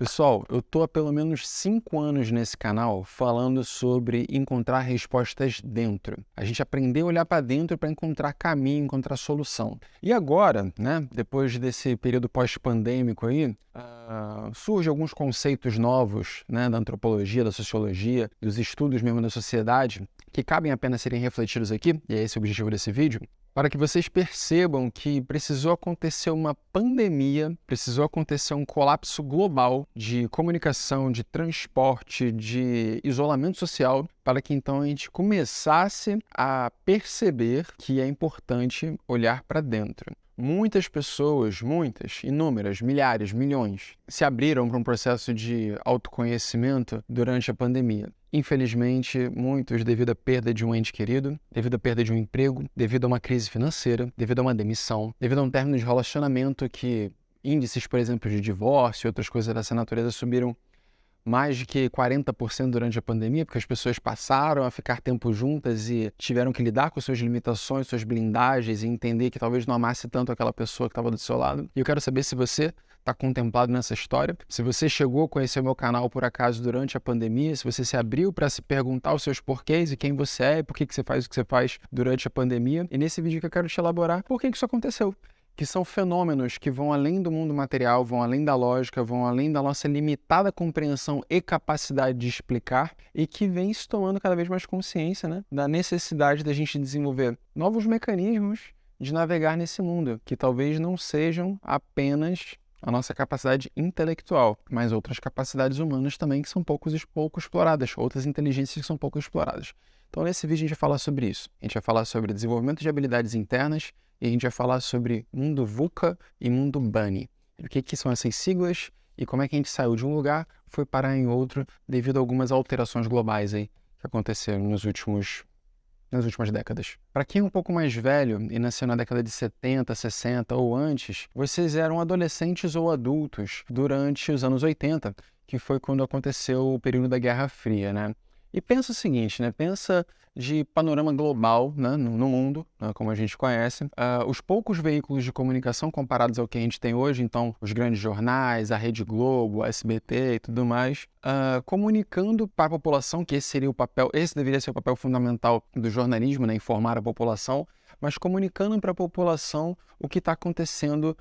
Pessoal, eu tô há pelo menos 5 anos nesse canal falando sobre encontrar respostas dentro. A gente aprendeu a olhar para dentro para encontrar caminho, encontrar solução. E agora, né, depois desse período pós-pandêmico aí, surgem alguns conceitos novos, né, da antropologia, da sociologia, dos estudos mesmo da sociedade, que cabem a pena serem refletidos aqui, e é esse o objetivo desse vídeo, para que vocês percebam que precisou acontecer uma pandemia, precisou acontecer um colapso global de comunicação, de transporte, de isolamento social, para que então a gente começasse a perceber que é importante olhar para dentro. Muitas pessoas, inúmeras, milhares, milhões, se abriram para um processo de autoconhecimento durante a pandemia. Infelizmente, muitos devido à perda de um ente querido, devido à perda de um emprego, devido a uma crise financeira, devido a uma demissão, devido a um término de relacionamento que índices, por exemplo, de divórcio e outras coisas dessa natureza subiram mais de que 40% durante a pandemia, porque as pessoas passaram a ficar tempo juntas e tiveram que lidar com suas limitações, suas blindagens e entender que talvez não amasse tanto aquela pessoa que estava do seu lado. E eu quero saber se você está contemplado nessa história, se você chegou a conhecer o meu canal por acaso durante a pandemia, se você se abriu para se perguntar os seus porquês e quem você é e por que você faz o que você faz durante a pandemia. E nesse vídeo que eu quero te elaborar por que isso aconteceu. Que são fenômenos que vão além do mundo material, vão além da lógica, vão além da nossa limitada compreensão e capacidade de explicar e que vem se tomando cada vez mais consciência, né, da necessidade da gente desenvolver novos mecanismos de navegar nesse mundo, que talvez não sejam apenas a nossa capacidade intelectual, mas outras capacidades humanas também que são pouco exploradas, outras inteligências que são pouco exploradas. Então nesse vídeo a gente vai falar sobre isso. A gente vai falar sobre desenvolvimento de habilidades internas, e a gente vai falar sobre mundo VUCA e mundo BUNNY. O que são essas siglas e como é que a gente saiu de um lugar e foi parar em outro devido a algumas alterações globais aí que aconteceram nas últimas décadas. Para quem é um pouco mais velho e nasceu na década de 70, 60 ou antes, vocês eram adolescentes ou adultos durante os anos 80, que foi quando aconteceu o período da Guerra Fria, né? E pensa o seguinte, né? Pensa de panorama global, né? no mundo, né? Como a gente conhece. Os poucos veículos de comunicação comparados ao que a gente tem hoje, então os grandes jornais, a Rede Globo, a SBT e tudo mais, comunicando para a população, que esse deveria ser o papel fundamental do jornalismo, né? Informar a população, mas comunicando para a população o que está acontecendo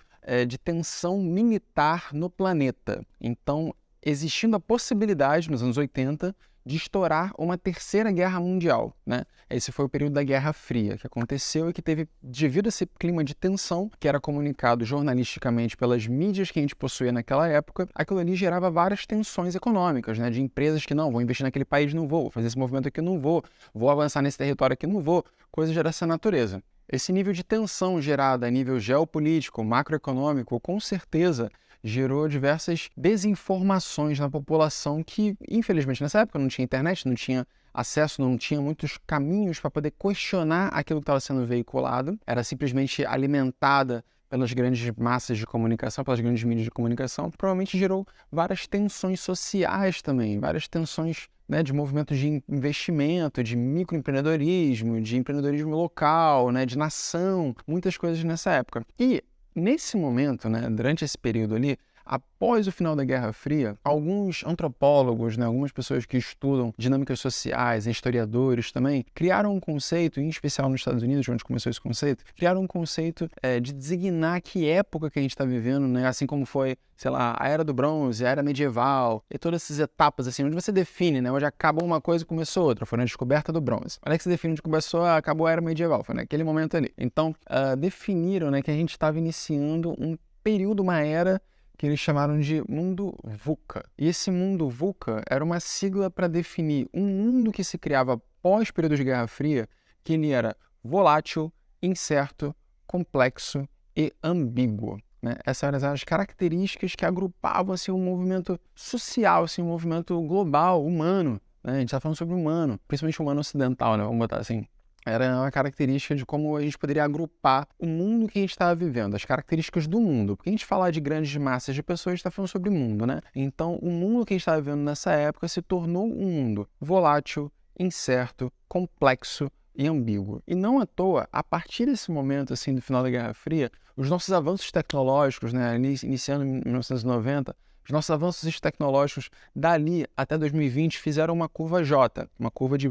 de tensão militar no planeta. Então, existindo a possibilidade, nos anos 80, de estourar uma terceira guerra mundial, né? Esse foi o período da Guerra Fria que aconteceu e que teve, devido a esse clima de tensão que era comunicado jornalisticamente pelas mídias que a gente possuía naquela época, aquilo ali gerava várias tensões econômicas, né? De empresas que não, vou investir naquele país, não vou fazer esse movimento aqui, não vou avançar nesse território aqui, não vou, coisas dessa natureza. Esse nível de tensão gerada a nível geopolítico, macroeconômico, com certeza gerou diversas desinformações na população que, infelizmente, nessa época não tinha internet, não tinha acesso, não tinha muitos caminhos para poder questionar aquilo que estava sendo veiculado. Era simplesmente alimentada pelas grandes massas de comunicação, pelas grandes mídias de comunicação. Provavelmente gerou várias tensões sociais também, várias tensões, né, de movimentos de investimento, de microempreendedorismo, de empreendedorismo local, né, de nação, muitas coisas nessa época. E nesse momento, né, durante esse período ali, após o final da Guerra Fria, alguns antropólogos, né, algumas pessoas que estudam dinâmicas sociais, historiadores também, criaram um conceito, em especial nos Estados Unidos, onde começou esse conceito, criaram um conceito de designar que época que a gente está vivendo, né, assim como foi, sei lá, a Era do Bronze, a Era Medieval, e todas essas etapas, assim, onde você define, né, onde acaba uma coisa e começou outra, foi na descoberta do Bronze. Onde é que você define onde começou, acabou a Era Medieval, foi naquele momento ali. Então, definiram, né, que a gente estava iniciando um período, uma era que eles chamaram de mundo VUCA. E esse mundo VUCA era uma sigla para definir um mundo que se criava pós-período de Guerra Fria, que ele era volátil, incerto, complexo e ambíguo, né? Essas eram as características que agrupavam assim, um movimento social, assim, um movimento global, humano, né? A gente está falando sobre o humano, principalmente o humano ocidental, né? Vamos botar assim. Era uma característica de como a gente poderia agrupar o mundo que a gente estava vivendo, as características do mundo. Porque a gente falar de grandes massas de pessoas, a gente está falando sobre mundo, né? Então, o mundo que a gente estava vivendo nessa época se tornou um mundo volátil, incerto, complexo e ambíguo. E não à toa, a partir desse momento, assim, do final da Guerra Fria, os nossos avanços tecnológicos, né, iniciando em 1990, Os nossos avanços tecnológicos dali até 2020 fizeram uma curva J, uma curva de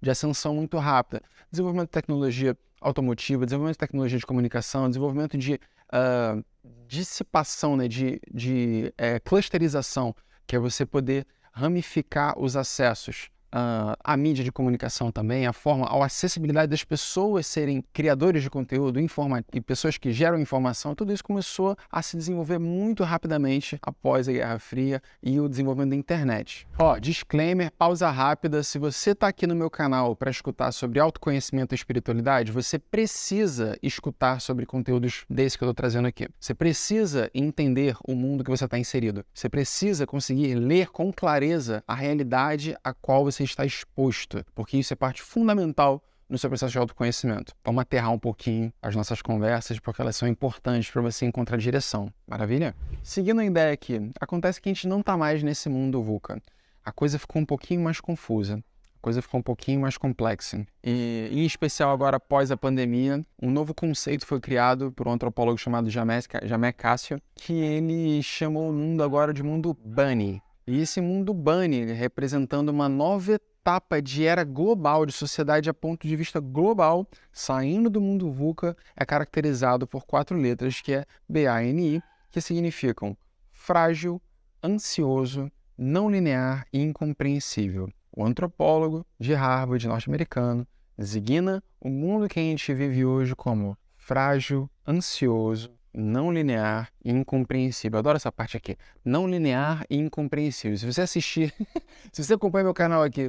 ascensão muito rápida. Desenvolvimento de tecnologia automotiva, desenvolvimento de tecnologia de comunicação, desenvolvimento de dissipação, né, de clusterização, que é você poder ramificar os acessos à mídia de comunicação também, a acessibilidade das pessoas serem criadores de conteúdo e pessoas que geram informação. Tudo isso começou a se desenvolver muito rapidamente após a Guerra Fria e o desenvolvimento da internet. Disclaimer, pausa rápida. Se você está aqui no meu canal para escutar sobre autoconhecimento e espiritualidade, você precisa escutar sobre conteúdos desse que eu estou trazendo aqui. Você precisa entender o mundo que você está inserido. Você precisa conseguir ler com clareza a realidade a qual você está exposto, porque isso é parte fundamental no seu processo de autoconhecimento. Vamos aterrar um pouquinho as nossas conversas, porque elas são importantes para você encontrar direção. Maravilha? Seguindo a ideia aqui, acontece que a gente não está mais nesse mundo VUCA. A coisa ficou um pouquinho mais confusa, a coisa ficou um pouquinho mais complexa. E, em especial agora, após a pandemia, um novo conceito foi criado por um antropólogo chamado Jamé Cassio, que ele chamou o mundo agora de mundo Bunny. E esse mundo Bunny, representando uma nova etapa de era global, de sociedade a ponto de vista global, saindo do mundo VUCA, é caracterizado por 4 letras, que é BANI, que significam frágil, ansioso, não linear e incompreensível. O antropólogo de Harvard, norte-americano, designa o mundo que a gente vive hoje como frágil, ansioso, não linear e incompreensível. Eu adoro essa parte aqui. Não linear e incompreensível. Se você assistir, se você acompanha meu canal aqui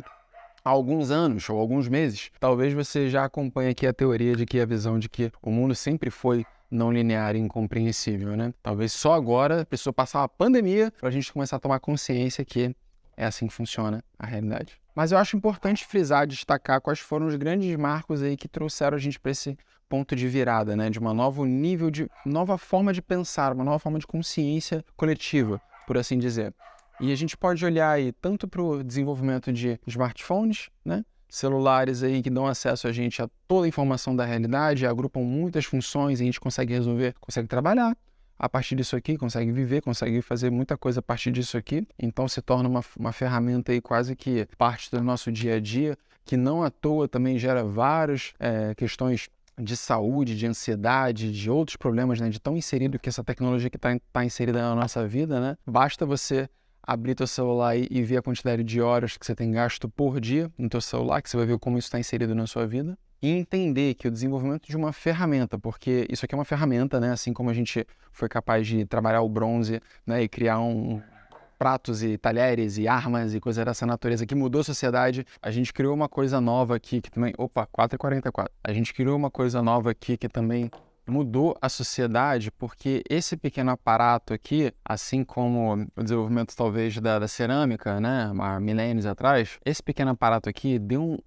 há alguns anos ou alguns meses, talvez você já acompanhe aqui a teoria de que a visão de que o mundo sempre foi não linear e incompreensível, né? Talvez só agora a pessoa passar uma pandemia para a gente começar a tomar consciência que é assim que funciona a realidade. Mas eu acho importante frisar, destacar quais foram os grandes marcos aí que trouxeram a gente para esse ponto de virada, né? De uma nova forma de pensar, uma nova forma de consciência coletiva, por assim dizer. E a gente pode olhar aí tanto para o desenvolvimento de smartphones, né? Celulares aí que dão acesso a gente a toda a informação da realidade, agrupam muitas funções e a gente consegue resolver, consegue trabalhar a partir disso aqui, consegue viver, consegue fazer muita coisa a partir disso aqui. Então se torna uma ferramenta aí quase que parte do nosso dia a dia, que não à toa também gera várias questões de saúde, de ansiedade, de outros problemas, né? De tão inserido que essa tecnologia que está inserida na nossa vida, né? Basta você abrir teu celular e ver a quantidade de horas que você tem gasto por dia no teu celular, que você vai ver como isso está inserido na sua vida. E entender que o desenvolvimento de uma ferramenta, porque isso aqui é uma ferramenta, né? Assim como a gente foi capaz de trabalhar o bronze, né? E criar pratos e talheres e armas e coisas dessa natureza que mudou a sociedade, a gente criou uma coisa nova aqui que também... 4h44. A gente criou uma coisa nova aqui que também mudou a sociedade, porque esse pequeno aparato aqui, assim como o desenvolvimento talvez da cerâmica, né, há milênios atrás, esse pequeno aparato aqui deu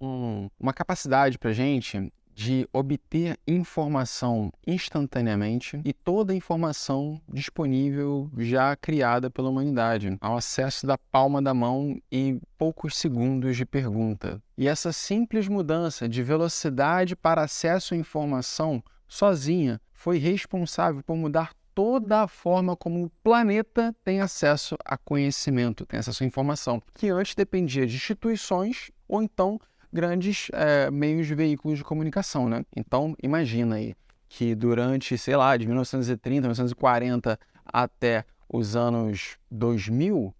uma capacidade para a gente de obter informação instantaneamente e toda a informação disponível já criada pela humanidade, ao acesso da palma da mão e poucos segundos de pergunta. E essa simples mudança de velocidade para acesso à informação sozinha foi responsável por mudar toda a forma como o planeta tem acesso a conhecimento, tem acesso à informação, que antes dependia de instituições ou então grandes meios de veículos de comunicação, né? Então, imagina aí que durante, sei lá, de 1930, 1940 até os anos 2000,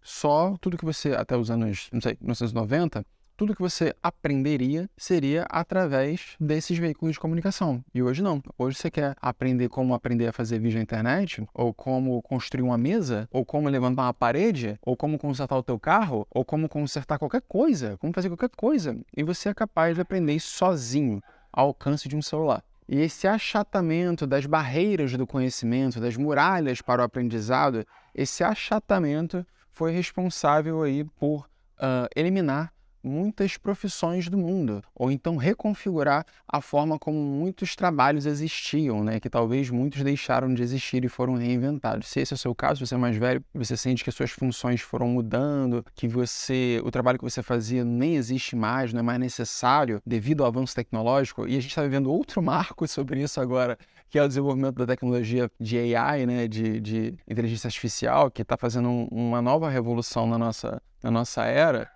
até os anos, 1990, tudo que você aprenderia seria através desses veículos de comunicação. E hoje não. Hoje você quer aprender como aprender a fazer vídeo na internet, ou como construir uma mesa, ou como levantar uma parede, ou como consertar o teu carro, ou como consertar qualquer coisa, como fazer qualquer coisa. E você é capaz de aprender isso sozinho, ao alcance de um celular. E esse achatamento das barreiras do conhecimento, das muralhas para o aprendizado, esse achatamento foi responsável aí por eliminar muitas profissões do mundo, ou então reconfigurar a forma como muitos trabalhos existiam, né? Que talvez muitos deixaram de existir e foram reinventados. Se esse é o seu caso, você é mais velho, você sente que as suas funções foram mudando, que o trabalho que você fazia nem existe mais, não é mais necessário devido ao avanço tecnológico, e a gente está vivendo outro marco sobre isso agora, que é o desenvolvimento da tecnologia de AI, né, de inteligência artificial, que está fazendo uma nova revolução na nossa era.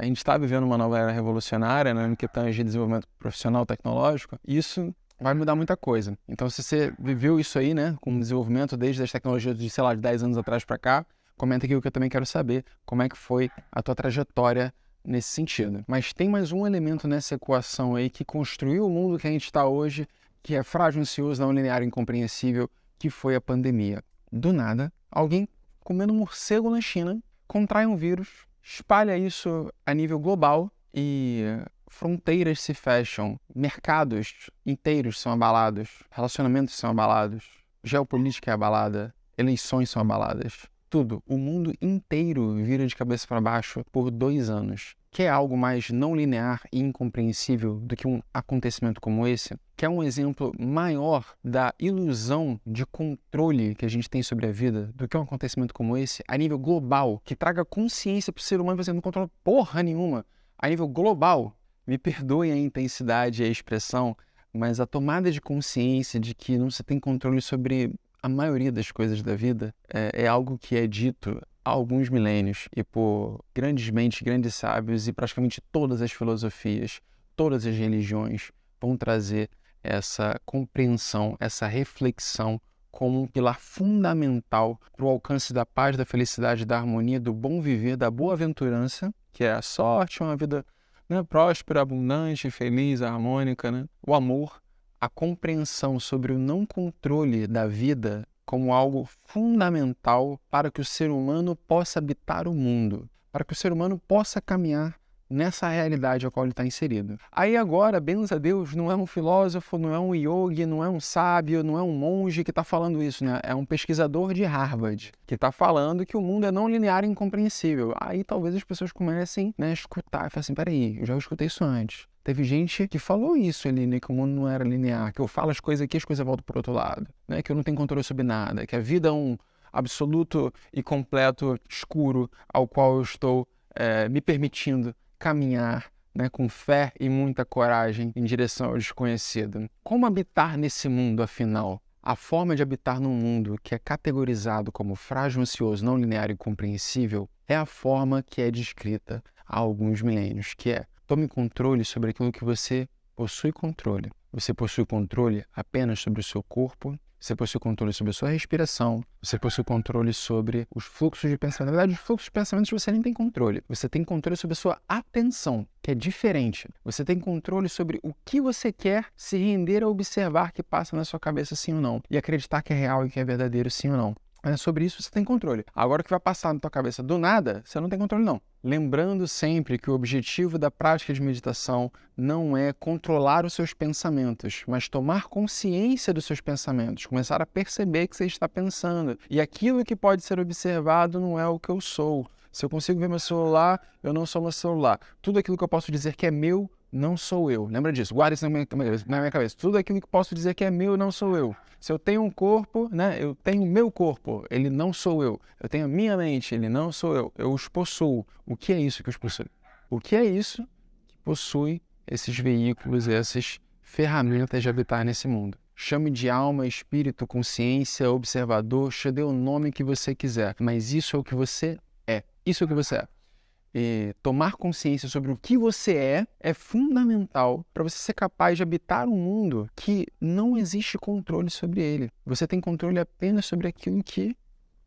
A gente está vivendo uma nova era revolucionária, né, no que tange desenvolvimento profissional tecnológico. Isso vai mudar muita coisa. Então, se você viveu isso aí, né, com o desenvolvimento desde as tecnologias de, sei lá, de 10 anos atrás para cá, comenta aqui o que eu também quero saber, como é que foi a tua trajetória nesse sentido. Mas tem mais um elemento nessa equação aí que construiu o mundo que a gente está hoje, que é frágil, ansioso, não linear e incompreensível, que foi a pandemia. Do nada, alguém comendo morcego na China contrai um vírus, espalha isso a nível global e fronteiras se fecham, mercados inteiros são abalados, relacionamentos são abalados, geopolítica é abalada, eleições são abaladas. Tudo, o mundo inteiro vira de cabeça para baixo por 2 anos. Quer algo mais não linear e incompreensível do que um acontecimento como esse? Quer um exemplo maior da ilusão de controle que a gente tem sobre a vida do que um acontecimento como esse, a nível global, que traga consciência para o ser humano, você não controla porra nenhuma, a nível global? Me perdoem a intensidade e a expressão, mas a tomada de consciência de que não se tem controle sobre a maioria das coisas da vida é algo que é dito há alguns milênios e por grandes mentes, grandes sábios, e praticamente todas as filosofias, todas as religiões vão trazer essa compreensão, essa reflexão como um pilar fundamental para o alcance da paz, da felicidade, da harmonia, do bom viver, da boa-aventurança, que é a sorte, uma vida, né, próspera, abundante, feliz, harmônica, né? O amor, a compreensão sobre o não controle da vida como algo fundamental para que o ser humano possa habitar o mundo, para que o ser humano possa caminhar nessa realidade a qual ele está inserido. Aí agora, benza a Deus, não é um filósofo, não é um yogi, não é um sábio, não é um monge que está falando isso, né? É um pesquisador de Harvard que está falando que o mundo é não linear e incompreensível. Aí talvez as pessoas comecem, né, a escutar e falar assim, peraí, eu já escutei isso antes. Teve gente que falou isso ali, né, que o mundo não era linear, que eu falo as coisas aqui, as coisas voltam para o outro lado, né, que eu não tenho controle sobre nada, que a vida é um absoluto e completo escuro ao qual eu estou me permitindo caminhar, né, com fé e muita coragem em direção ao desconhecido. Como habitar nesse mundo, afinal? A forma de habitar num mundo que é categorizado como frágil, ansioso, não linear e compreensível é a forma que é descrita há alguns milênios, que é: tome controle sobre aquilo que você possui controle. Você possui controle apenas sobre o seu corpo, você possui controle sobre a sua respiração, você possui controle sobre os fluxos de pensamento. Na verdade, os fluxos de pensamentos você nem tem controle. Você tem controle sobre a sua atenção, que é diferente. Você tem controle sobre o que você quer se render a observar que passa na sua cabeça, sim ou não, e acreditar que é real e que é verdadeiro, sim ou não. Sobre isso você tem controle. Agora, o que vai passar na tua cabeça do nada, você não tem controle não. Lembrando sempre que o objetivo da prática de meditação não é controlar os seus pensamentos, mas tomar consciência dos seus pensamentos, começar a perceber que você está pensando. E aquilo que pode ser observado não é o que eu sou. Se eu consigo ver meu celular, eu não sou meu celular. Tudo aquilo que eu posso dizer que é meu, não sou eu. Lembra disso, guarda isso na minha cabeça. Tudo aquilo que posso dizer que é meu, não sou eu. Se eu tenho um corpo, né, eu tenho o meu corpo, ele não sou eu. Eu tenho a minha mente, ele não sou eu. Eu os possuo. O que é isso que os possui? O que é isso que possui esses veículos, essas ferramentas de habitar nesse mundo? Chame de alma, espírito, consciência, observador, dê o nome que você quiser. Mas isso é o que você é. Isso é o que você é. E tomar consciência sobre o que você é fundamental para você ser capaz de habitar um mundo que não existe controle sobre ele. Você tem controle apenas sobre aquilo que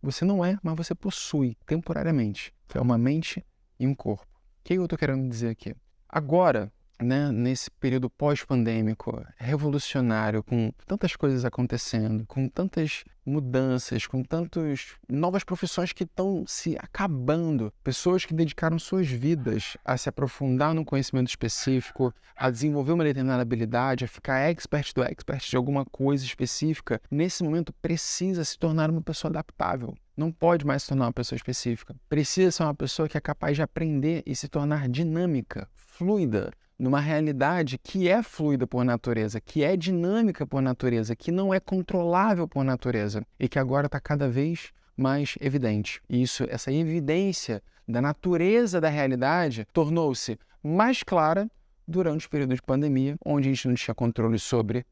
você não é, mas você possui temporariamente, que é uma mente e um corpo. O que eu estou querendo dizer aqui? Agora, né, nesse período pós-pandêmico, revolucionário, com tantas coisas acontecendo, com tantas mudanças, com tantas novas profissões que estão se acabando, pessoas que dedicaram suas vidas a se aprofundar num conhecimento específico, a desenvolver uma determinada habilidade, a ficar expert do expert de alguma coisa específica, nesse momento precisa se tornar uma pessoa adaptável. Não pode mais se tornar uma pessoa específica. Precisa ser uma pessoa que é capaz de aprender e se tornar dinâmica, fluida, numa realidade que é fluida por natureza, que é dinâmica por natureza, que não é controlável por natureza e que agora está cada vez mais evidente. E essa evidência da natureza da realidade tornou-se mais clara durante o período de pandemia, onde a gente não tinha controle sobre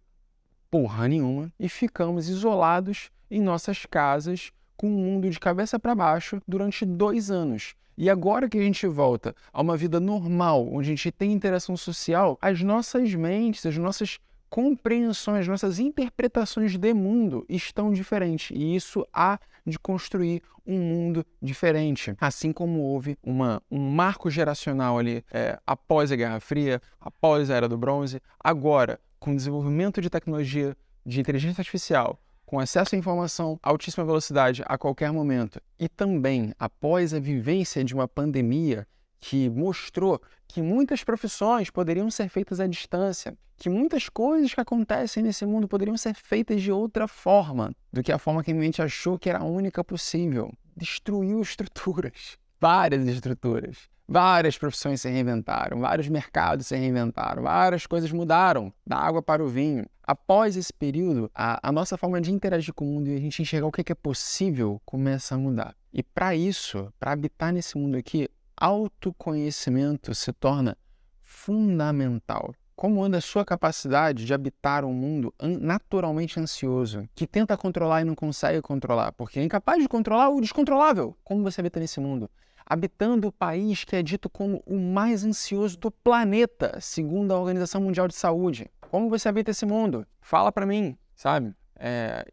porra nenhuma e ficamos isolados em nossas casas com o mundo de cabeça para baixo durante 2 anos. E agora que a gente volta a uma vida normal, onde a gente tem interação social, as nossas mentes, as nossas compreensões, as nossas interpretações de mundo estão diferentes. E isso há de construir um mundo diferente. Assim como houve um marco geracional ali após a Guerra Fria, após a Era do Bronze, agora, com o desenvolvimento de tecnologia de inteligência artificial, com acesso à informação a altíssima velocidade a qualquer momento, e também após a vivência de uma pandemia que mostrou que muitas profissões poderiam ser feitas à distância, que muitas coisas que acontecem nesse mundo poderiam ser feitas de outra forma do que a forma que a mente achou que era a única possível. Destruiu estruturas, várias estruturas. Várias profissões se reinventaram, vários mercados se reinventaram, várias coisas mudaram, da água para o vinho. Após esse período, a nossa forma de interagir com o mundo e a gente enxergar o que é possível começa a mudar. E para isso, para habitar nesse mundo aqui, autoconhecimento se torna fundamental. Como anda a sua capacidade de habitar um mundo naturalmente ansioso, que tenta controlar e não consegue controlar, porque é incapaz de controlar o descontrolável? Como você habita nesse mundo? Habitando o país que é dito como o mais ansioso do planeta, segundo a Organização Mundial de Saúde. Como você habita esse mundo? Fala pra mim, sabe?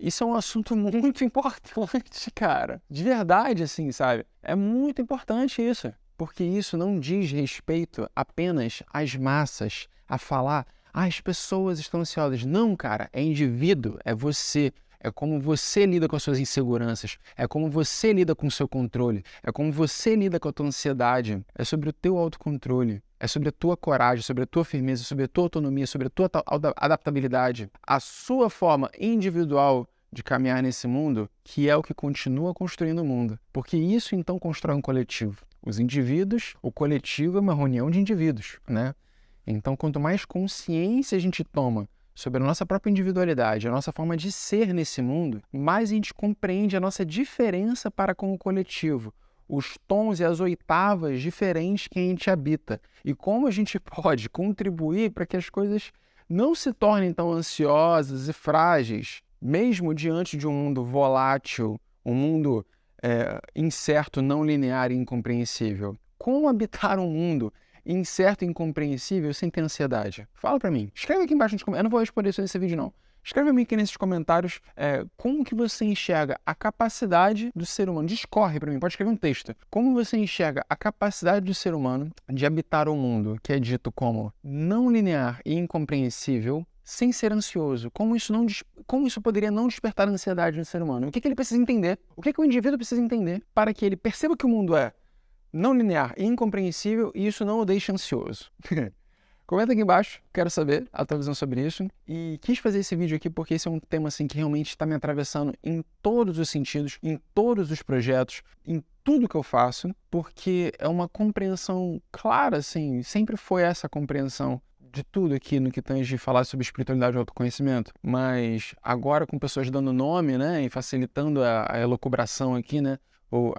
Isso é um assunto muito importante, cara. De verdade, assim, sabe? É muito importante isso. Porque isso não diz respeito apenas às massas, a falar, as pessoas estão ansiosas. Não, cara, é indivíduo, é você. É como você lida com as suas inseguranças, é como você lida com o seu controle, é como você lida com a tua ansiedade, é sobre o teu autocontrole, é sobre a tua coragem, sobre a tua firmeza, sobre a tua autonomia, sobre a tua adaptabilidade. A sua forma individual de caminhar nesse mundo, que é o que continua construindo o mundo. Porque isso então constrói um coletivo. Os indivíduos, o coletivo é uma reunião de indivíduos, né? Então, quanto mais consciência a gente toma sobre a nossa própria individualidade, a nossa forma de ser nesse mundo, mais a gente compreende a nossa diferença para com o coletivo, os tons e as oitavas diferentes que a gente habita e como a gente pode contribuir para que as coisas não se tornem tão ansiosas e frágeis, mesmo diante de um mundo volátil, um mundo incerto, não linear e incompreensível. Como habitar um mundo incerto e incompreensível sem ter ansiedade? Fala pra mim. Escreve aqui embaixo nos comentários. Eu não vou responder isso nesse vídeo, não. Escreve aqui nesses comentários como que você enxerga a capacidade do ser humano. Discorre pra mim, pode escrever um texto. Como você enxerga a capacidade do ser humano de habitar um mundo que é dito como não linear e incompreensível sem ser ansioso? Como isso poderia não despertar ansiedade no ser humano? O que ele precisa entender? O que o indivíduo precisa entender para que ele perceba que o mundo é não linear e incompreensível e isso não o deixa ansioso? Comenta aqui embaixo, quero saber a tua visão sobre isso. E quis fazer esse vídeo aqui porque esse é um tema assim, que realmente está me atravessando em todos os sentidos, em todos os projetos, em tudo que eu faço, porque é uma compreensão clara, assim, sempre foi essa compreensão de tudo aqui no que tange falar sobre espiritualidade e autoconhecimento, mas agora com pessoas dando nome, né, e facilitando a elucubração aqui, né, ou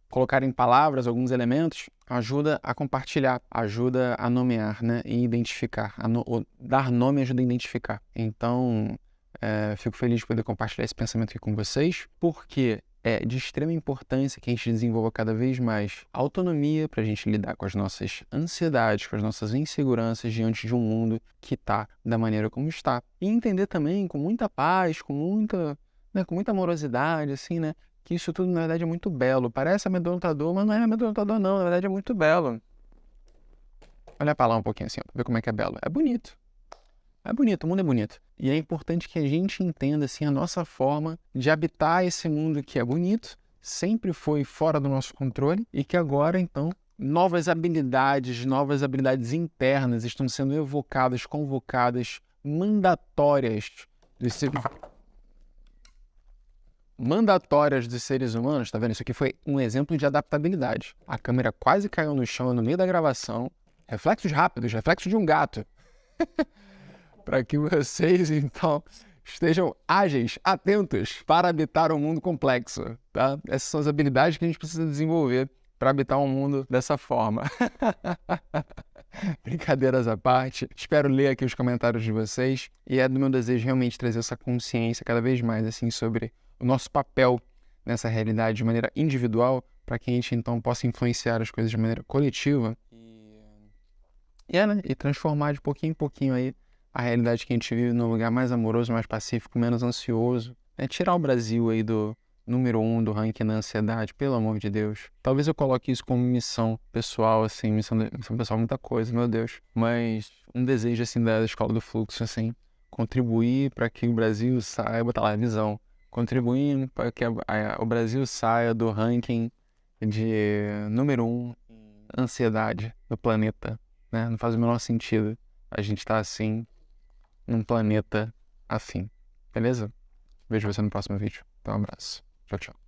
colocar em palavras alguns elementos, ajuda a compartilhar, ajuda a nomear, né, e identificar. Dar nome ajuda a identificar. Então, fico feliz de poder compartilhar esse pensamento aqui com vocês, porque é de extrema importância que a gente desenvolva cada vez mais autonomia para a gente lidar com as nossas ansiedades, com as nossas inseguranças diante de um mundo que está da maneira como está. E entender também com muita paz, com muita amorosidade, assim, né, que isso tudo, na verdade, é muito belo. Parece amedrontador, mas não é amedrontador, não. Na verdade, é muito belo. Olha pra lá um pouquinho assim, ó, pra ver como é que é belo. É bonito. É bonito, o mundo é bonito. E é importante que a gente entenda, assim, a nossa forma de habitar esse mundo que é bonito, sempre foi fora do nosso controle, e que agora, então, novas habilidades internas estão sendo evocadas, convocadas, mandatórias dos seres humanos. Tá vendo? Isso aqui foi um exemplo de adaptabilidade. A câmera quase caiu no chão no meio da gravação. Reflexos rápidos, reflexos de um gato. Para que vocês, então, estejam ágeis, atentos para habitar um mundo complexo, tá? Essas são as habilidades que a gente precisa desenvolver para habitar um mundo dessa forma. Brincadeiras à parte. Espero ler aqui os comentários de vocês. E é do meu desejo realmente trazer essa consciência cada vez mais, assim, sobre o nosso papel nessa realidade de maneira individual, para que a gente, então, possa influenciar as coisas de maneira coletiva e transformar de pouquinho em pouquinho aí a realidade que a gente vive num lugar mais amoroso, mais pacífico, menos ansioso. Tirar o Brasil aí do número 1 do ranking da ansiedade, pelo amor de Deus. Talvez eu coloque isso como missão pessoal, assim, missão pessoal, muita coisa, meu Deus. Mas um desejo, assim, da Escola do Fluxo, assim, contribuir para que o Brasil saia, botar lá a visão, contribuindo para que o Brasil saia do ranking de número 1 ansiedade do planeta, né? Não faz o menor sentido a gente estar assim num planeta assim, beleza? Vejo você no próximo vídeo. Então, um abraço. Tchau, tchau.